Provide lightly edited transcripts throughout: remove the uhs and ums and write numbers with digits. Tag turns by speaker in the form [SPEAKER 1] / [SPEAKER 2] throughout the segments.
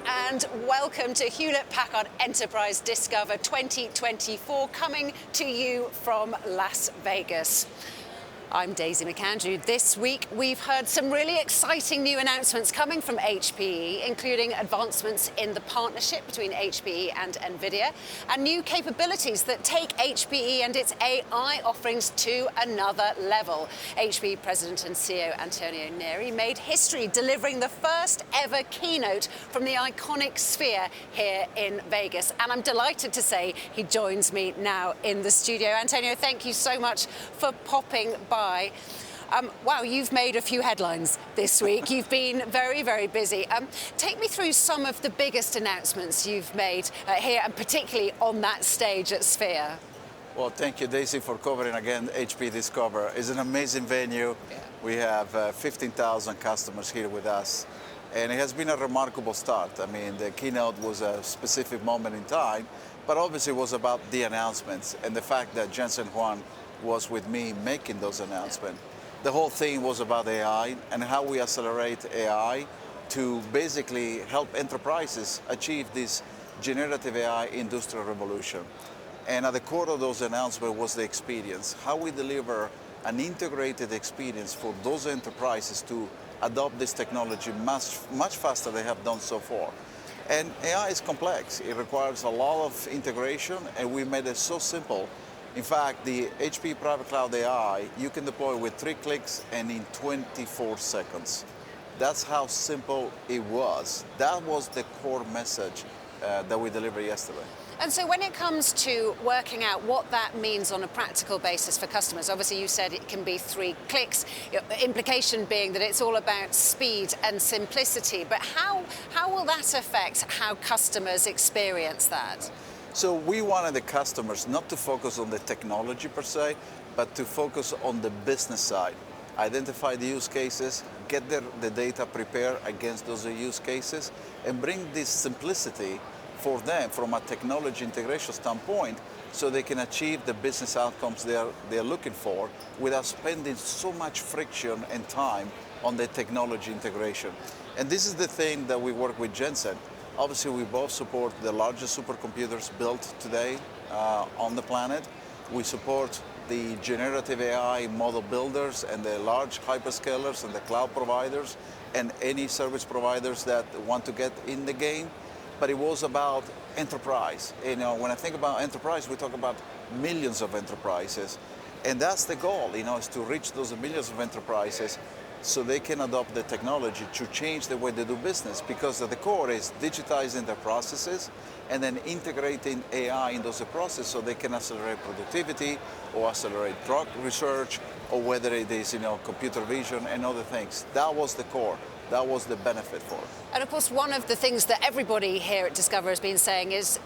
[SPEAKER 1] and welcome to Hewlett-Packard Enterprise Discover 2024, coming to you from Las Vegas. I'm Daisy McAndrew. This week we've heard some really exciting new announcements coming from HPE, including advancements in the partnership between HPE and NVIDIA, and new capabilities that take HPE and its AI offerings to another level. HPE President and CEO Antonio Neri made history delivering the first ever keynote from the iconic Sphere here in Vegas. And I'm delighted to say he joins me now in the studio. Antonio, thank you so much for popping by. Wow, you've made a few headlines this week. You've been very, very busy. Take me through some of the biggest announcements you've made here, and particularly on that stage at Sphere.
[SPEAKER 2] Well, thank you, Daisy, for covering again HPE Discover. It's an amazing venue. Yeah. We have 15,000 customers here with us, and it has been a remarkable start. I mean, the keynote was a specific moment in time, but obviously it was about the announcements and the fact that Jensen Huang was with me making those announcements. The whole thing was about AI and how we accelerate AI to basically help enterprises achieve this generative AI industrial revolution. And at the core of those announcements was the experience, how we deliver an integrated experience for those enterprises to adopt this technology much faster than they have done so far. And AI is complex. It requires a lot of integration, and we made it so simple. In fact, the HPE Private Cloud AI, you can deploy with 3 clicks and in 24 seconds. That's how simple it was. That was the core message that we delivered yesterday.
[SPEAKER 1] And so when it comes to working out what that means on a practical basis for customers, obviously you said it can be 3 clicks, implication being that it's all about speed and simplicity, but how will that affect how customers experience that?
[SPEAKER 2] So we wanted the customers not to focus on the technology per se, but to focus on the business side. Identify the use cases, get the data prepared against those use cases, and bring this simplicity for them from a technology integration standpoint so they can achieve the business outcomes they're looking for without spending so much friction and time on the technology integration. And this is the thing that we work with Jensen. Obviously, we both support the largest supercomputers built today on the planet. We support the generative AI model builders and the large hyperscalers and the cloud providers and any service providers that want to get in the game. But it was about enterprise. You know, when I think about enterprise, we talk about millions of enterprises. And that's the goal, is to reach those millions of enterprises so they can adopt the technology to change the way they do business, because at the core is digitizing their processes and then integrating AI in those processes so they can accelerate productivity or accelerate drug research, or whether it is computer vision and other things. That was the core. That was the benefit for it.
[SPEAKER 1] And of course, one of the things that everybody here at Discover has been saying is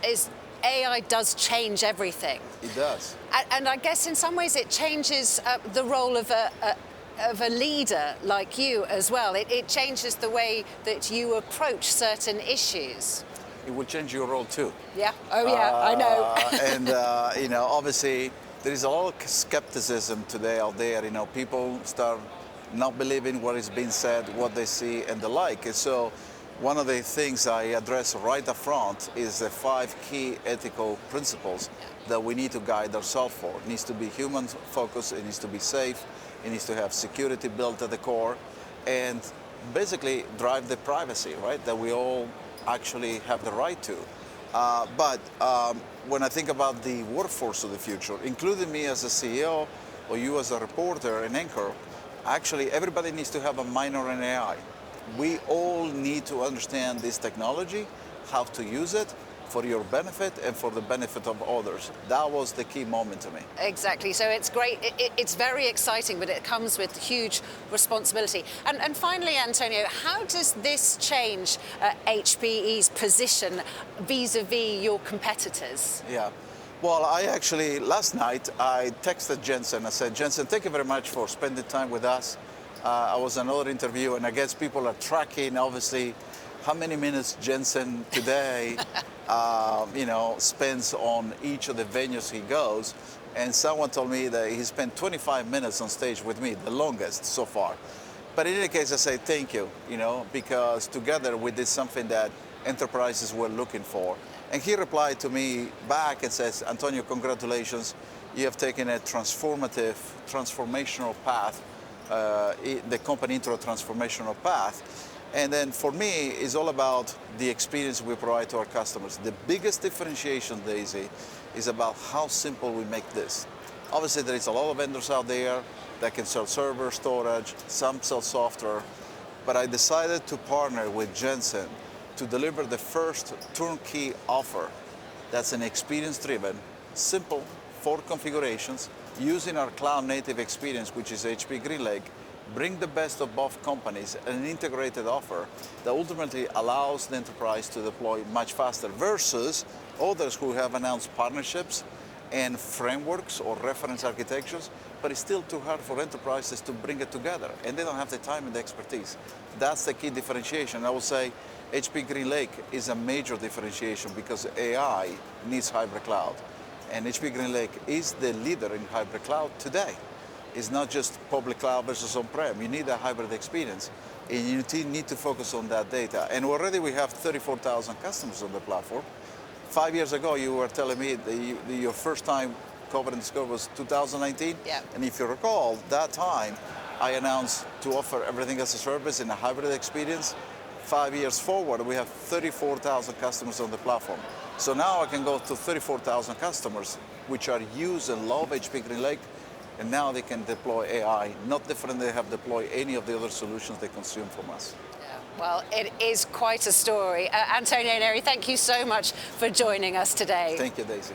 [SPEAKER 1] AI does change everything.
[SPEAKER 2] It does.
[SPEAKER 1] And I guess in some ways it changes the role of a leader like you as well. It changes the way that you approach certain issues.
[SPEAKER 2] It will change your role too.
[SPEAKER 1] Yeah, oh yeah, I know.
[SPEAKER 2] And obviously there is a lot of skepticism today out there. People start not believing what is being said, what they see and the like. And so one of the things I address right up front is the 5 key ethical principles that we need to guide ourselves for. It needs to be human focused, it needs to be safe, it needs to have security built at the core, and basically drive the privacy, right, that we all actually have the right to. But when I think about the workforce of the future, including me as a CEO or you as a reporter and anchor, actually everybody needs to have a minor in AI. We all need to understand this technology, how to use it for your benefit and for the benefit of others. That was the key moment to me.
[SPEAKER 1] Exactly. So it's great. It's very exciting, but it comes with huge responsibility. And finally, Antonio, how does this change HPE's position vis-a-vis your competitors?
[SPEAKER 2] Yeah. Well, last night, I texted Jensen. I said, Jensen, thank you very much for spending time with us. I was in another interview, and I guess people are tracking, obviously, how many minutes Jensen today, spends on each of the venues he goes. And someone told me that he spent 25 minutes on stage with me, the longest so far. But in any case, I say thank you, because together we did something that enterprises were looking for. And he replied to me back and says, Antonio, congratulations. You have taken a transformational path, the company into a transformational path. And then for me, it's all about the experience we provide to our customers. The biggest differentiation, Daisy, is about how simple we make this. Obviously, there is a lot of vendors out there that can sell server storage, some sell software, but I decided to partner with Jensen to deliver the first turnkey offer that's an experience-driven, simple, 4 configurations, using our cloud-native experience, which is HP GreenLake, bring the best of both companies, an integrated offer that ultimately allows the enterprise to deploy much faster versus others who have announced partnerships and frameworks or reference architectures, but it's still too hard for enterprises to bring it together, and they don't have the time and the expertise. That's the key differentiation. I would say HP GreenLake is a major differentiation because AI needs hybrid cloud, and HP GreenLake is the leader in hybrid cloud today. It's not just public cloud versus on-prem. You need a hybrid experience, and you need to focus on that data. And already we have 34,000 customers on the platform. 5 years ago, you were telling me that your first time covering Discover was 2019.
[SPEAKER 1] Yeah.
[SPEAKER 2] And if you recall, that time I announced to offer everything as a service in a hybrid experience. 5 years forward, we have 34,000 customers on the platform. So now I can go to 34,000 customers which are use and love HP GreenLake, and now they can deploy AI, not different than they have deployed any of the other solutions they consume from us.
[SPEAKER 1] Well, it is quite a story. Antonio Neri, thank you so much for joining us today.
[SPEAKER 2] Thank you, Daisy.